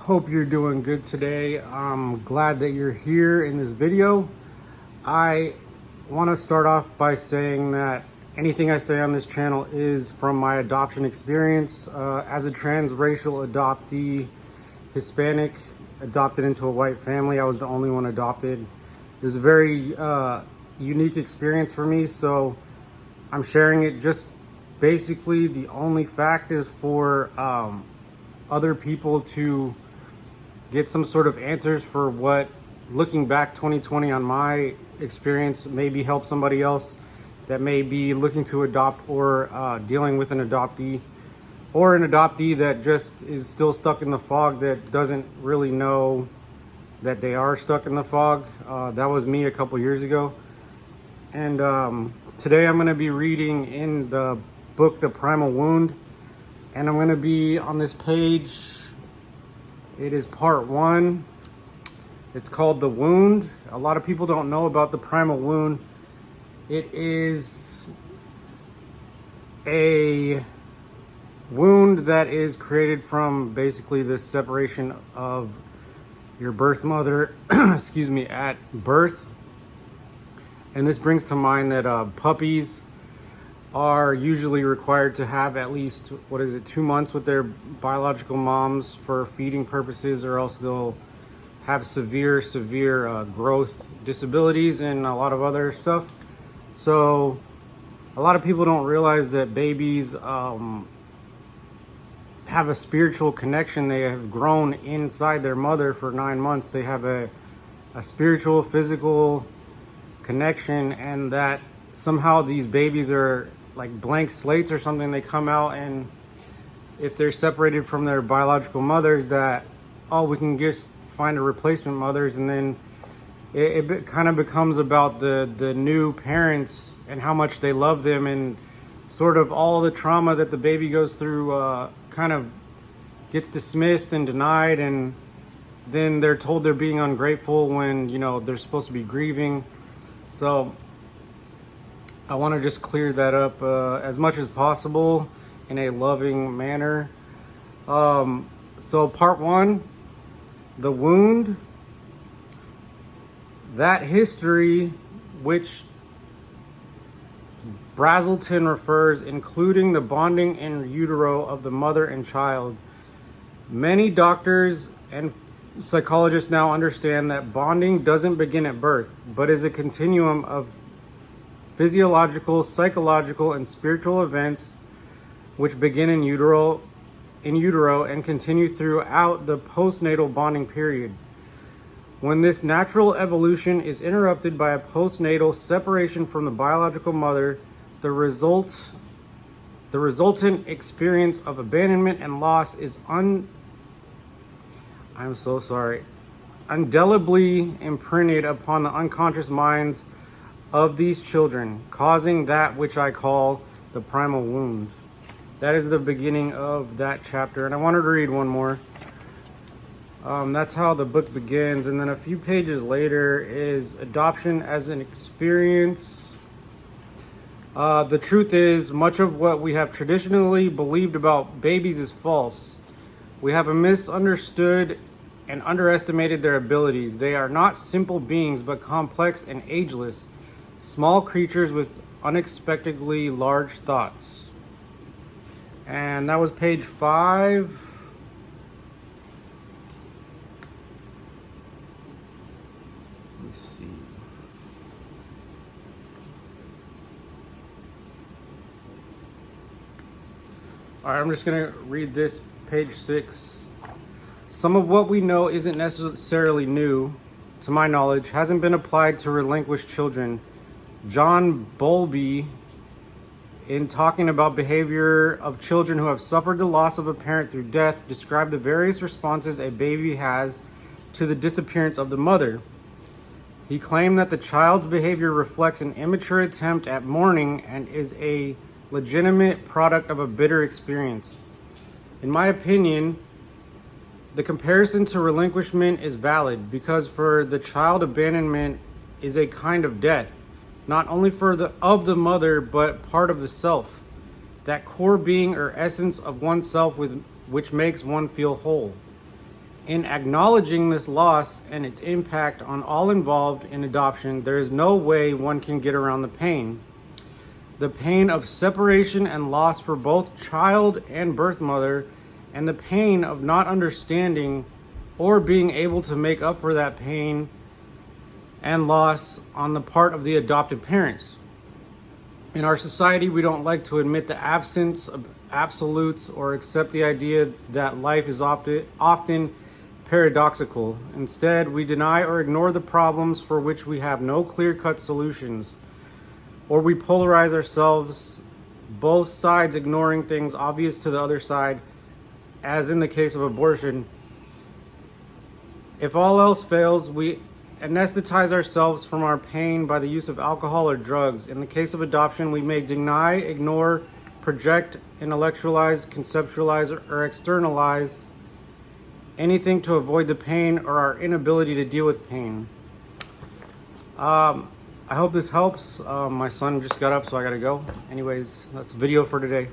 Hope you're doing good today. I'm glad that you're here in this video. I want to start off by saying that anything I say on this channel is from my adoption experience. As a transracial adoptee, Hispanic, adopted into a white family, I was the only one adopted. It was a very unique experience for me, so I'm sharing it. Just basically the only fact is for other people to get some sort of answers for what, looking back 2020 on my experience, maybe help somebody else that may be looking to adopt or dealing with an adoptee, or an adoptee that just is still stuck in the fog, that doesn't really know that they are stuck in the fog. That was me a couple years ago. And today I'm going to be reading in the book, The Primal Wound, and I'm going to be on this page. It is part 1. It's called The Wound. A lot of people don't know about the Primal Wound. It is a wound that is created from basically the separation of your birth mother, excuse me, at birth. And this brings to mind that puppies are usually required to have at least, 2 months with their biological moms for feeding purposes, or else they'll have severe growth disabilities and a lot of other stuff. So a lot of people don't realize that babies have a spiritual connection. They have grown inside their mother for 9 months. They have a spiritual, physical connection, and that somehow these babies are like blank slates or something. They come out, and if they're separated from their biological mothers, that, oh, we can just find a replacement mothers. And then it kind of becomes about the new parents and how much they love them, and sort of all the trauma that the baby goes through kind of gets dismissed and denied, and then they're told they're being ungrateful when, you know, they're supposed to be grieving. So I want to just clear that up as much as possible in a loving manner. So part 1, The Wound. That history, which Brazelton refers, including the bonding in utero of the mother and child. Many doctors and psychologists now understand that bonding doesn't begin at birth, but is a continuum of physiological, psychological, and spiritual events which begin in utero and continue throughout the postnatal bonding period. When this natural evolution is interrupted by a postnatal separation from the biological mother, the resultant experience of abandonment and loss is indelibly imprinted upon the unconscious minds of these children, causing that which I call the primal wound. That is the beginning of that chapter, and I wanted to read one more. That's how the book begins, and then a few pages later is adoption as an experience. The truth is, much of what we have traditionally believed about babies is false. We have misunderstood and underestimated their abilities. They are not simple beings, but complex and ageless, small creatures with unexpectedly large thoughts. And that was page 5. Let me see. All right, I'm just going to read this, page 6. Some of what we know isn't necessarily new, to my knowledge, hasn't been applied to relinquished children. John Bowlby, in talking about behavior of children who have suffered the loss of a parent through death, described the various responses a baby has to the disappearance of the mother. He claimed that the child's behavior reflects an immature attempt at mourning and is a legitimate product of a bitter experience. In my opinion, the comparison to relinquishment is valid, because for the child, abandonment is a kind of death, not only of the mother, but part of the self, that core being or essence of oneself which makes one feel whole. In acknowledging this loss and its impact on all involved in adoption, there is no way one can get around the pain. The pain of separation and loss for both child and birth mother, and the pain of not understanding or being able to make up for that pain and loss on the part of the adopted parents. In our society, we don't like to admit the absence of absolutes or accept the idea that life is often paradoxical. Instead, we deny or ignore the problems for which we have no clear-cut solutions, or we polarize ourselves, both sides ignoring things obvious to the other side, as in the case of abortion. If all else fails, we anesthetize ourselves from our pain by the use of alcohol or drugs. In the case of adoption, we may deny, ignore, project, intellectualize, conceptualize, or externalize anything to avoid the pain or our inability to deal with pain. I hope this helps. My son just got up, so I gotta go. Anyways, that's the video for today.